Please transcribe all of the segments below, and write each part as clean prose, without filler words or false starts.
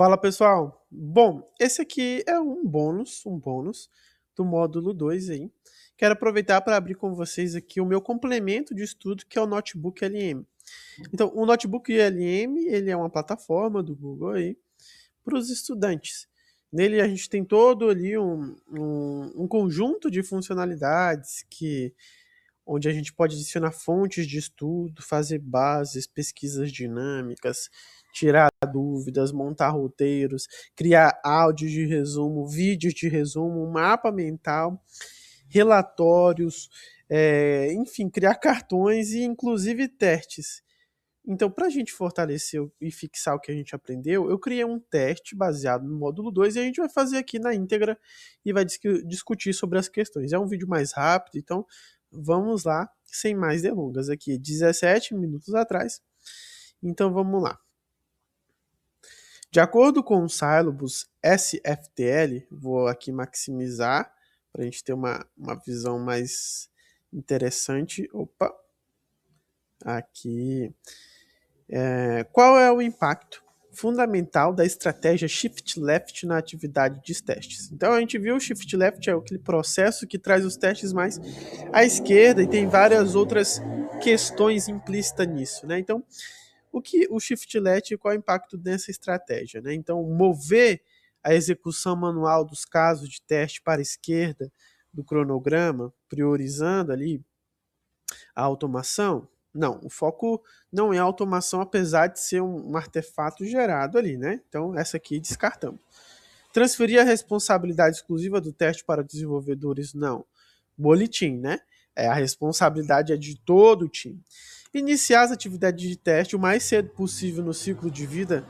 Fala pessoal, bom, esse aqui é um bônus do módulo 2 aí. Quero aproveitar para abrir com vocês aqui o meu complemento de estudo que é o Notebook LM. Então, o Notebook LM, ele é uma plataforma do Google aí para os estudantes. Nele a gente tem todo ali um conjunto de funcionalidades onde a gente pode adicionar fontes de estudo, fazer bases, pesquisas dinâmicas, tirar dúvidas, montar roteiros, criar áudios de resumo, vídeos de resumo, um mapa mental, relatórios, enfim, criar cartões e inclusive testes. Então, para a gente fortalecer e fixar o que a gente aprendeu, eu criei um teste baseado no módulo 2 e a gente vai fazer aqui na íntegra e vai discutir sobre as questões. É um vídeo mais rápido, então vamos lá, sem mais delongas. Aqui, 17 minutos atrás. Então vamos lá. De acordo com o Syllabus SFTL, vou aqui maximizar para a gente ter uma visão mais interessante. Opa! Aqui. Qual é o impacto fundamental da estratégia Shift Left na atividade de testes? Então a gente viu o Shift Left é aquele processo que traz os testes mais à esquerda e tem várias outras questões implícitas nisso, né? Então, o Shift Left, qual é o impacto dessa estratégia, né? Então, mover a execução manual dos casos de teste para a esquerda do cronograma, priorizando ali a automação? Não, o foco não é a automação, apesar de ser um artefato gerado ali, né? Então, essa aqui descartamos. Transferir a responsabilidade exclusiva do teste para desenvolvedores? Não. Boletim, né? A responsabilidade é de todo o time. Iniciar as atividades de teste o mais cedo possível no ciclo de vida,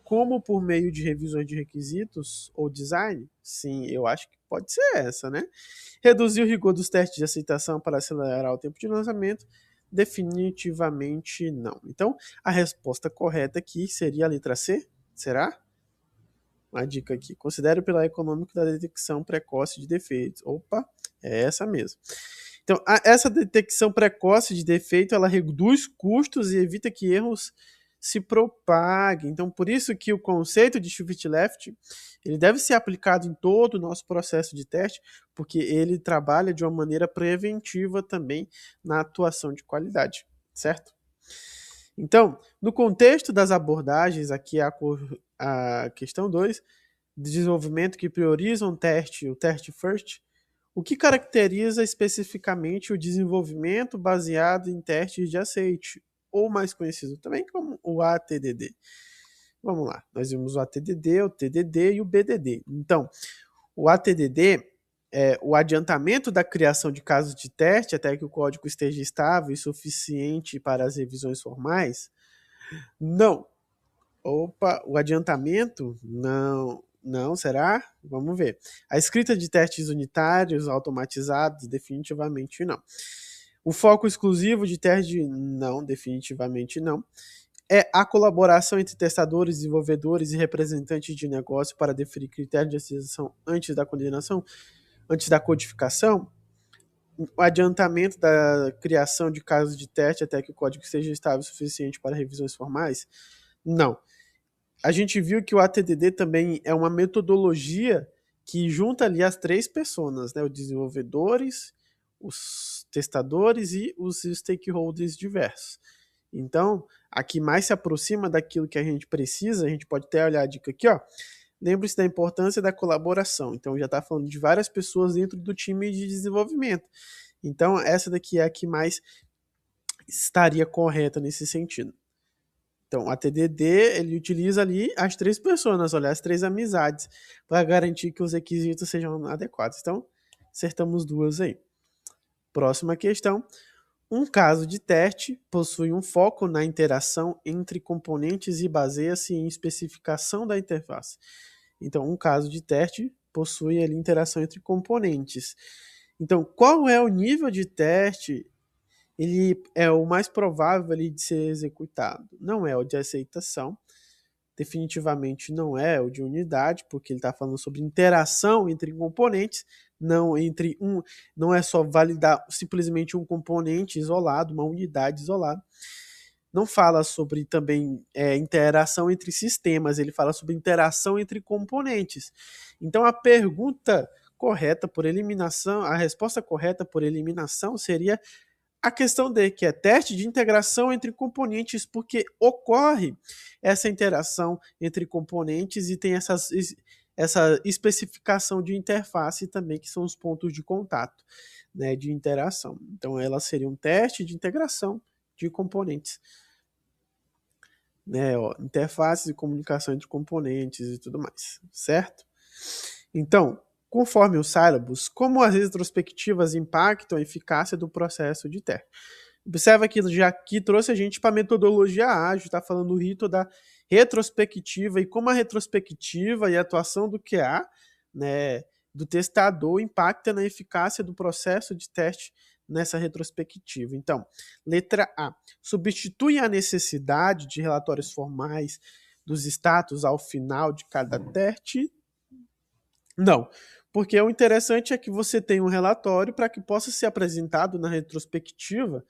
como por meio de revisões de requisitos ou design? Sim, eu acho que pode ser essa, né? Reduzir o rigor dos testes de aceitação para acelerar o tempo de lançamento? Definitivamente não. Então, a resposta correta aqui seria a letra C? Será? Uma dica aqui. Considere o pilar econômico da detecção precoce de defeitos. Opa, é essa mesmo. Então, essa detecção precoce de defeito, ela reduz custos e evita que erros se propaguem. Então, por isso que o conceito de shift left, ele deve ser aplicado em todo o nosso processo de teste, porque ele trabalha de uma maneira preventiva também na atuação de qualidade, certo? Então, no contexto das abordagens, aqui a questão 2, desenvolvimento que priorizam o teste first, o que caracteriza especificamente o desenvolvimento baseado em testes de aceite, ou mais conhecido também como o ATDD. Vamos lá, nós vimos o ATDD, o TDD e o BDD. Então, o ATDD é o adiantamento da criação de casos de teste até que o código esteja estável e suficiente para as revisões formais. Não. Opa, o adiantamento? Não. Não, será? Vamos ver. A escrita de testes unitários automatizados? Definitivamente não. O foco exclusivo de teste? Não, definitivamente não. É a colaboração entre testadores, desenvolvedores e representantes de negócio para definir critérios de aceitação antes da coordenação, antes da codificação? O adiantamento da criação de casos de teste até que o código seja estável o suficiente para revisões formais? Não. A gente viu que o ATDD também é uma metodologia que junta ali as três pessoas, né? Os desenvolvedores, os testadores e os stakeholders diversos. Então, a que mais se aproxima daquilo que a gente precisa, a gente pode até olhar a dica aqui, ó. Lembre-se da importância da colaboração. Então, já está falando de várias pessoas dentro do time de desenvolvimento. Então, essa daqui é a que mais estaria correta nesse sentido. Então, a TDD, ele utiliza ali as três pessoas, olha, as três amizades, para garantir que os requisitos sejam adequados. Então, acertamos duas aí. Próxima questão. Um caso de teste possui um foco na interação entre componentes e baseia-se em especificação da interface. Então, um caso de teste possui ali interação entre componentes. Então, qual é o nível de teste? Ele é o mais provável ali de ser executado. Não é o de aceitação, definitivamente não é o de unidade, porque ele está falando sobre interação entre componentes, não é só validar simplesmente um componente isolado, uma unidade isolada. não fala sobre também interação entre sistemas, ele fala sobre interação entre componentes. Então a pergunta correta por eliminação, a resposta correta por eliminação seria a questão D, que é teste de integração entre componentes, porque ocorre essa interação entre componentes e tem essa especificação de interface também, que são os pontos de contato, né, de interação. Então, ela seria um teste de integração de componentes. Né, ó, interfaces e comunicação entre componentes e tudo mais, certo? Então, conforme os sílabos, como as retrospectivas impactam a eficácia do processo de teste. Observa que já aqui trouxe a gente para a metodologia ágil, está falando o rito da retrospectiva e como a retrospectiva e a atuação do QA, né, do testador, impacta na eficácia do processo de teste nessa retrospectiva. Então, letra A, substitui a necessidade de relatórios formais dos status ao final de cada teste? Não, porque o interessante é que você tem um relatório para que possa ser apresentado na retrospectiva,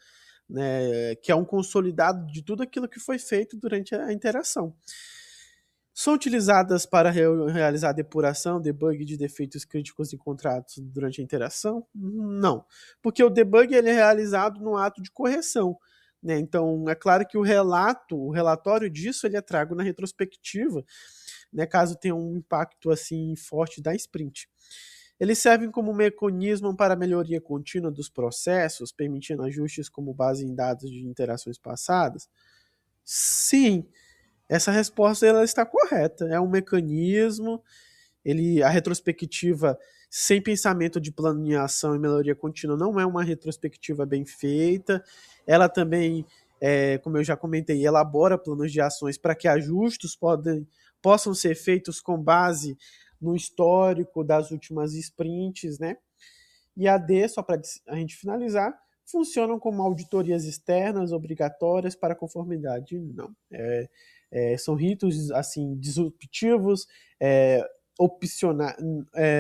né, que é um consolidado de tudo aquilo que foi feito durante a interação. São utilizadas para realizar depuração, debug de defeitos críticos encontrados durante a interação? Não, porque o debug ele é realizado no ato de correção. Né? Então, é claro que o relatório disso, ele é trago na retrospectiva, né, caso tenha um impacto assim forte da sprint. Eles servem como mecanismo para melhoria contínua dos processos, permitindo ajustes como base em dados de interações passadas? Sim, essa resposta ela está correta. É um mecanismo, a retrospectiva sem pensamento de planeação e melhoria contínua não é uma retrospectiva bem feita. Ela também, como eu já comentei, elabora planos de ações para que ajustes possam ser feitos com base no histórico das últimas sprints, né? E a D, só para a gente finalizar, funcionam como auditorias externas obrigatórias para conformidade? Não. São ritos assim disruptivos,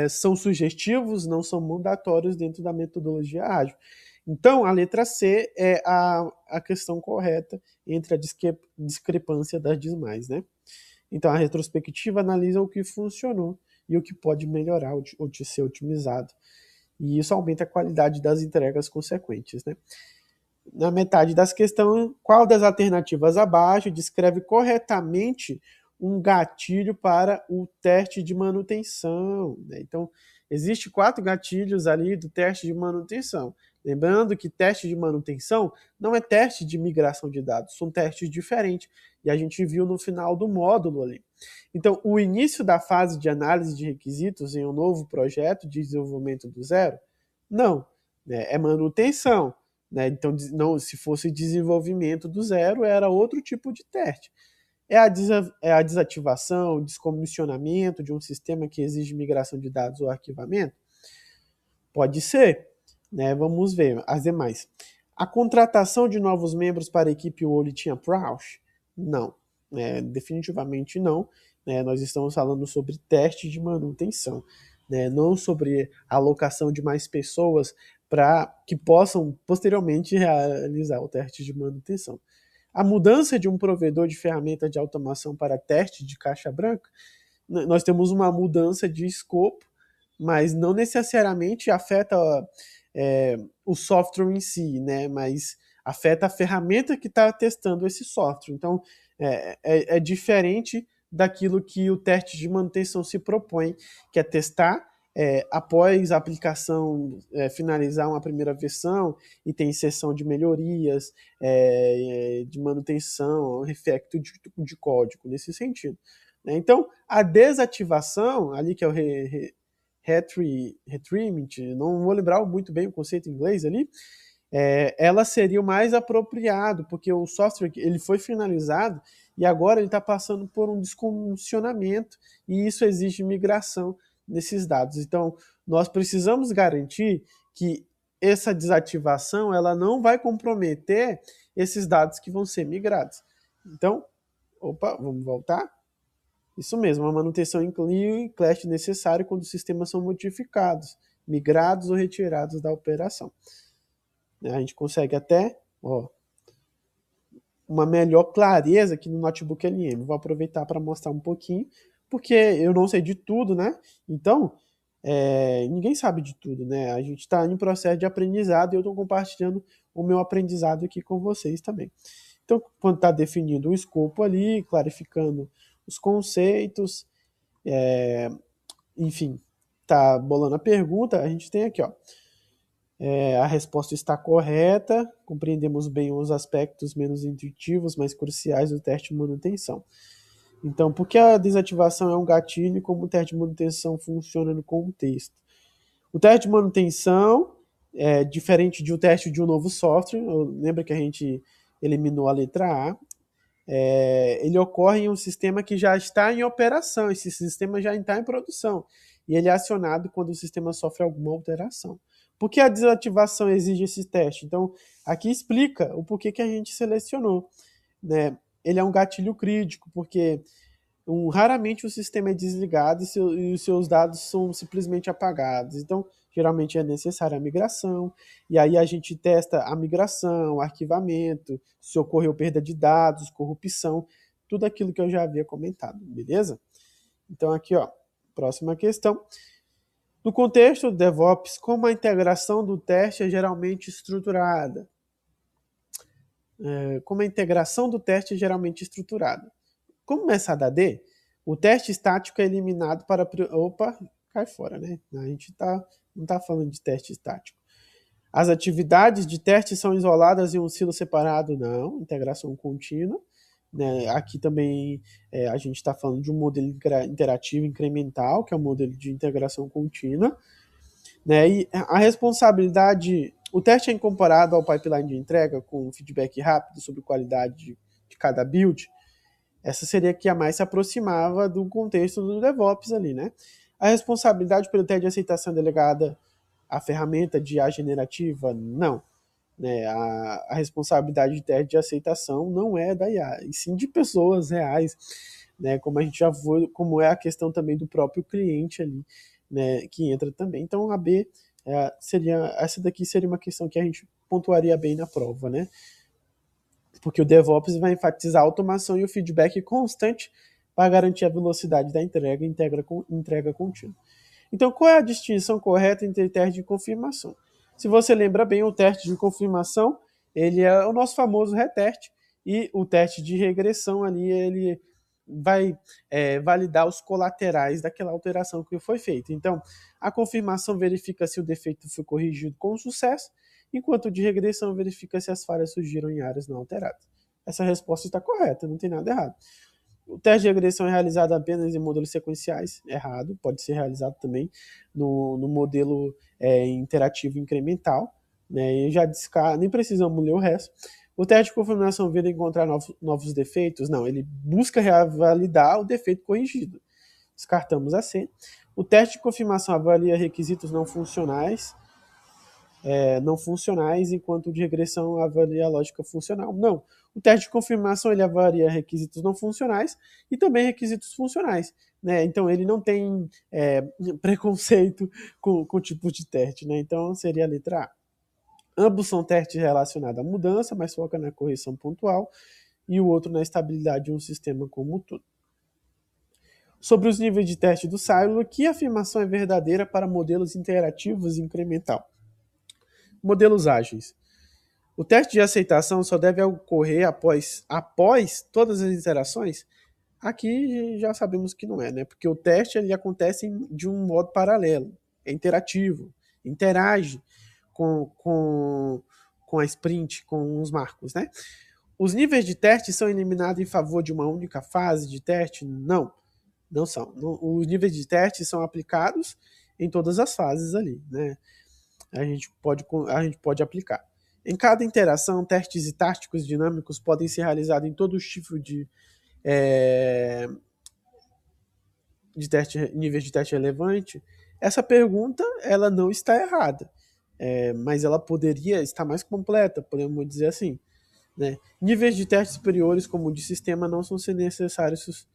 são sugestivos, não são mandatórios dentro da metodologia ágil. Então, a letra C é a questão correta entre a discrepância das demais, né? Então, a retrospectiva analisa o que funcionou e o que pode melhorar ou ser otimizado. E isso aumenta a qualidade das entregas consequentes, né? Na metade das questões, qual das alternativas abaixo descreve corretamente um gatilho para o teste de manutenção? Né? Então, existe 4 gatilhos ali do teste de manutenção. Lembrando que teste de manutenção não é teste de migração de dados, são testes diferentes. E a gente viu no final do módulo ali. Então, o início da fase de análise de requisitos em um novo projeto de desenvolvimento do zero? Não, né? É manutenção. Né? Então, não, se fosse desenvolvimento do zero, era outro tipo de teste. É a desativação, descomissionamento de um sistema que exige migração de dados ou arquivamento? Pode ser. Né? Vamos ver as demais. A contratação de novos membros para a equipe Woli tinha approach? Não. Definitivamente não. Nós estamos falando sobre teste de manutenção, não sobre a alocação de mais pessoas para que possam posteriormente realizar o teste de manutenção. A mudança de um provedor de ferramenta de automação para teste de caixa branca, nós temos uma mudança de escopo, mas não necessariamente afeta o software em si, né? Mas afeta a ferramenta que está testando esse software. Então, é diferente daquilo que o teste de manutenção se propõe, que é testar após a aplicação finalizar uma primeira versão e tem inserção de melhorias, de manutenção, refacto de código, nesse sentido. Né? Então, a desativação, ali que é o retrieving, não vou lembrar muito bem o conceito em inglês ali, ela seria o mais apropriado, porque o software ele foi finalizado e agora ele está passando por um descomissionamento e isso exige migração desses dados. Então, nós precisamos garantir que essa desativação ela não vai comprometer esses dados que vão ser migrados. Então, vamos voltar? Isso mesmo, a manutenção inclui clash necessário quando os sistemas são modificados, migrados ou retirados da operação. A gente consegue até uma melhor clareza aqui no Notebook LM. Vou aproveitar para mostrar um pouquinho, porque eu não sei de tudo, né? Então, ninguém sabe de tudo, né? A gente está em processo de aprendizado e eu estou compartilhando o meu aprendizado aqui com vocês também. Então, quando está definindo o escopo ali, clarificando os conceitos, enfim, tá bolando a pergunta, a gente tem aqui, ó. A resposta está correta, compreendemos bem os aspectos menos intuitivos, mas cruciais do teste de manutenção. Então, por que a desativação é um gatilho e como o teste de manutenção funciona no contexto? O teste de manutenção é diferente de um teste de um novo software. Lembra que a gente eliminou a letra A. Ele ocorre em um sistema que já está em operação, esse sistema já está em produção, e ele é acionado quando o sistema sofre alguma alteração. Por que a desativação exige esse teste? Então, aqui explica o porquê que a gente selecionou, né? Ele é um gatilho crítico, porque raramente o sistema é desligado e os seus dados são simplesmente apagados. Então, geralmente é necessária a migração, e aí a gente testa a migração, o arquivamento, se ocorreu perda de dados, corrupção, tudo aquilo que eu já havia comentado, beleza? Então, aqui, ó, próxima questão. No contexto do DevOps, como a integração do teste é geralmente estruturada? Como a integração do teste é geralmente estruturada? Como é SADD, o teste estático é eliminado para... Opa, cai fora, né? A gente não está falando de teste estático. As atividades de teste são isoladas em um silo separado? Não, integração contínua. Né? Aqui também a gente está falando de um modelo interativo incremental, que é um modelo de integração contínua. Né? E a responsabilidade... O teste é incorporado ao pipeline de entrega com feedback rápido sobre qualidade de cada build. Essa seria a que a mais se aproximava do contexto do DevOps ali, né? A responsabilidade pelo teste de aceitação é delegada à ferramenta de IA generativa? Não. Né? A responsabilidade de teste de aceitação não é da IA, e sim de pessoas reais, né? Como a gente já viu, como é a questão também do próprio cliente ali, né? Que entra também. Então, a B essa daqui seria uma questão que a gente pontuaria bem na prova, né? Porque o DevOps vai enfatizar a automação e o feedback constante para garantir a velocidade da entrega contínua. Então, qual é a distinção correta entre teste de confirmação? Se você lembra bem, o teste de confirmação, ele é o nosso famoso reteste, e o teste de regressão ali, ele vai validar os colaterais daquela alteração que foi feita. Então, a confirmação verifica se o defeito foi corrigido com sucesso, enquanto o de regressão verifica se as falhas surgiram em áreas não alteradas. Essa resposta está correta, não tem nada errado. O teste de regressão é realizado apenas em modelos sequenciais, errado, pode ser realizado também no modelo interativo incremental, né? E já nem precisamos ler o resto. O teste de confirmação visa encontrar novos defeitos? Não, ele busca revalidar o defeito corrigido. Descartamos a C. O teste de confirmação avalia requisitos não funcionais, enquanto o de regressão avalia a lógica funcional. Não. O teste de confirmação ele avalia requisitos não funcionais e também requisitos funcionais. Né? Então, ele não tem preconceito com o tipo de teste. Né? Então, seria a letra A. Ambos são testes relacionados à mudança, mas foca na correção pontual, e o outro na estabilidade de um sistema como um todo. Sobre os níveis de teste do Silo, que afirmação é verdadeira para modelos interativos e incremental? Modelos ágeis. O teste de aceitação só deve ocorrer após todas as interações? Aqui já sabemos que não é, né? Porque o teste ele acontece de um modo paralelo, é interativo, interage com a sprint, com os marcos, né? Os níveis de teste são eliminados em favor de uma única fase de teste? Não, não são. Os níveis de teste são aplicados em todas as fases ali, né? A gente pode aplicar. Em cada interação, testes e táticos dinâmicos podem ser realizados em todo o tipo de níveis de teste relevante. Essa pergunta ela não está errada, mas ela poderia estar mais completa, podemos dizer assim. Né? Níveis de teste superiores, como o de sistema, não são necessários.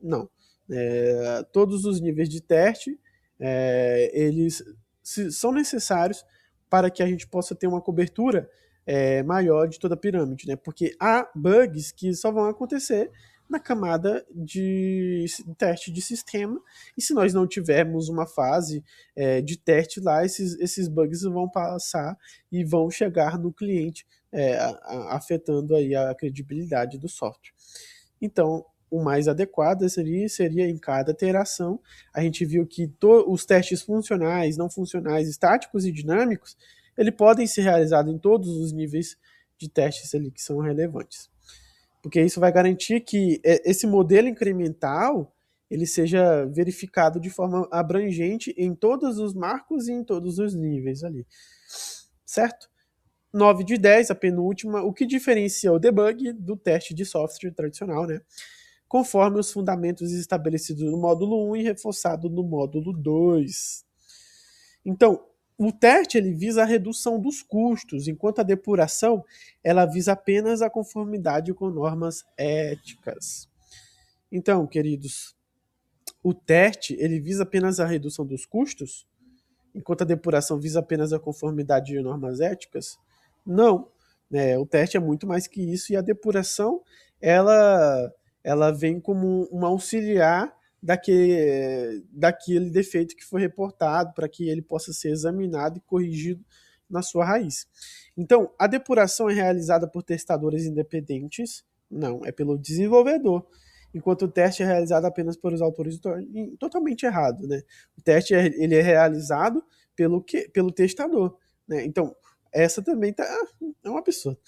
Não. Todos os níveis de teste eles são necessários para que a gente possa ter uma cobertura maior de toda a pirâmide, né? Porque há bugs que só vão acontecer na camada de teste de sistema, e se nós não tivermos uma fase de teste lá, esses bugs vão passar e vão chegar no cliente, afetando aí a credibilidade do software. Então, o mais adequado seria em cada iteração. A gente viu que os testes funcionais, não funcionais, estáticos e dinâmicos, eles podem ser realizados em todos os níveis de testes ali que são relevantes. Porque isso vai garantir que esse modelo incremental ele seja verificado de forma abrangente em todos os marcos e em todos os níveis ali. Certo? 9 de 10, a penúltima, o que diferencia o debug do teste de software tradicional, né? Conforme os fundamentos estabelecidos no módulo 1 e reforçado no módulo 2. Então, o teste ele visa a redução dos custos, enquanto a depuração ela visa apenas a conformidade com normas éticas. Então, queridos, o teste ele visa apenas a redução dos custos, enquanto a depuração visa apenas a conformidade de normas éticas? Não. O teste é muito mais que isso, e a depuração ela vem como um auxiliar daquele defeito que foi reportado, para que ele possa ser examinado e corrigido na sua raiz. Então, a depuração é realizada por testadores independentes? Não, é pelo desenvolvedor. Enquanto o teste é realizado apenas pelos autores, totalmente errado, né? O teste ele é realizado pelo testador, né? Então, essa também é uma pessoa.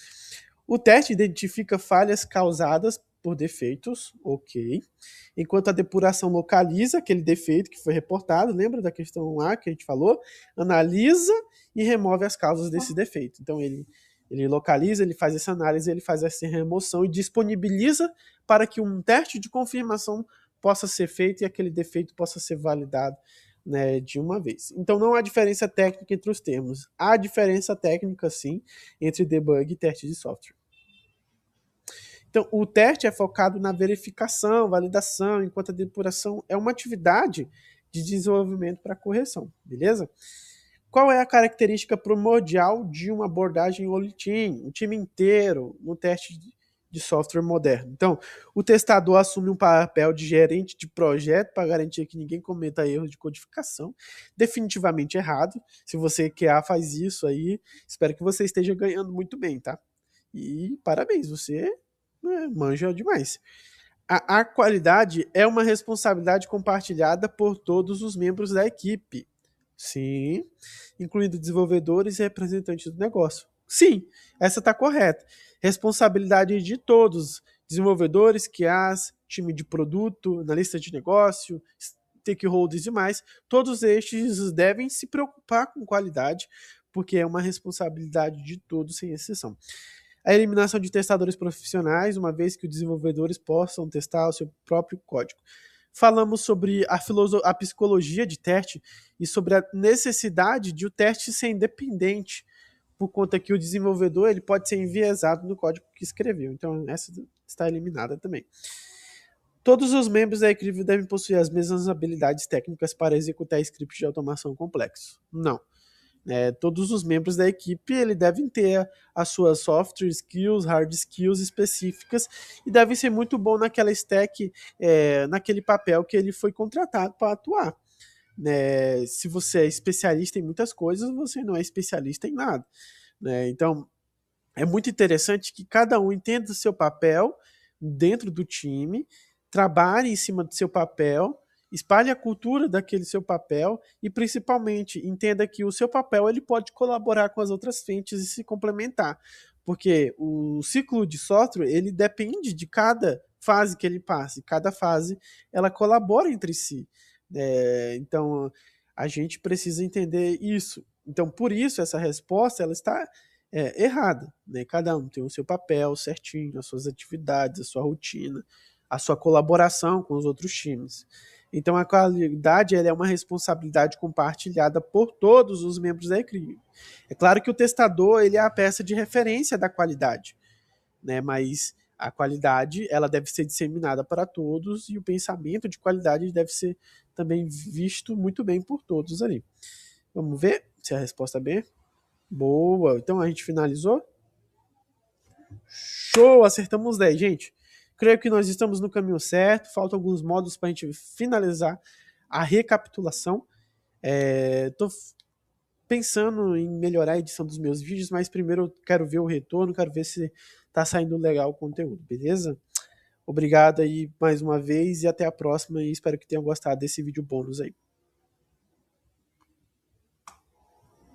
O teste identifica falhas causadas por defeitos, ok. Enquanto a depuração localiza aquele defeito que foi reportado, lembra da questão lá que a gente falou? Analisa e remove as causas desse defeito. Então, ele localiza, ele faz essa análise, ele faz essa remoção e disponibiliza para que um teste de confirmação possa ser feito e aquele defeito possa ser validado, né, de uma vez. Então não há diferença técnica entre os termos. Há diferença técnica, sim, entre debug e teste de software. Então, o teste é focado na verificação, validação, enquanto a depuração é uma atividade de desenvolvimento para correção, beleza? Qual é a característica primordial de uma abordagem Whole-Team, um time inteiro, no teste de software moderno? Então, o testador assume um papel de gerente de projeto para garantir que ninguém cometa erros de codificação. Definitivamente errado. Se você QA faz isso aí, espero que você esteja ganhando muito bem, tá? E parabéns, você manja demais. A qualidade é uma responsabilidade compartilhada por todos os membros da equipe. Sim, incluindo desenvolvedores e representantes do negócio. Sim, essa está correta. Responsabilidade de todos, desenvolvedores, QAs, time de produto, analista de negócio, stakeholders e mais, todos estes devem se preocupar com qualidade, porque é uma responsabilidade de todos, sem exceção. A eliminação de testadores profissionais, uma vez que os desenvolvedores possam testar o seu próprio código. Falamos sobre a psicologia de teste e sobre a necessidade de o teste ser independente, por conta que o desenvolvedor ele pode ser enviesado no código que escreveu. Então, essa está eliminada também. Todos os membros da equipe devem possuir as mesmas habilidades técnicas para executar scripts de automação complexos. Não. Todos os membros da equipe ele devem ter as suas soft skills, hard skills específicas e devem ser muito bom naquela stack, naquele papel que ele foi contratado para atuar. Se você é especialista em muitas coisas, você não é especialista em nada. Então, é muito interessante que cada um entenda o seu papel dentro do time, trabalhe em cima do seu papel, espalhe a cultura daquele seu papel e, principalmente, entenda que o seu papel ele pode colaborar com as outras frentes e se complementar. Porque o ciclo de software ele depende de cada fase que ele passa. E cada fase ela colabora entre si. Então, a gente precisa entender isso. Então, por isso, essa resposta ela está errada. Cada um tem o seu papel certinho, as suas atividades, a sua rotina, a sua colaboração com os outros times. Então, a qualidade ela é uma responsabilidade compartilhada por todos os membros da equipe. É claro que o testador ele é a peça de referência da qualidade, mas a qualidade ela deve ser disseminada para todos e o pensamento de qualidade deve ser também visto muito bem por todos ali. Vamos ver se a resposta é B. Boa. Então, a gente finalizou? Show, acertamos 10, gente. Creio que nós estamos no caminho certo. Faltam alguns modos para a gente finalizar a recapitulação. Tô pensando em melhorar a edição dos meus vídeos, mas primeiro eu quero ver o retorno, quero ver se tá saindo legal o conteúdo, beleza? Obrigado aí mais uma vez e até a próxima e espero que tenham gostado desse vídeo bônus aí.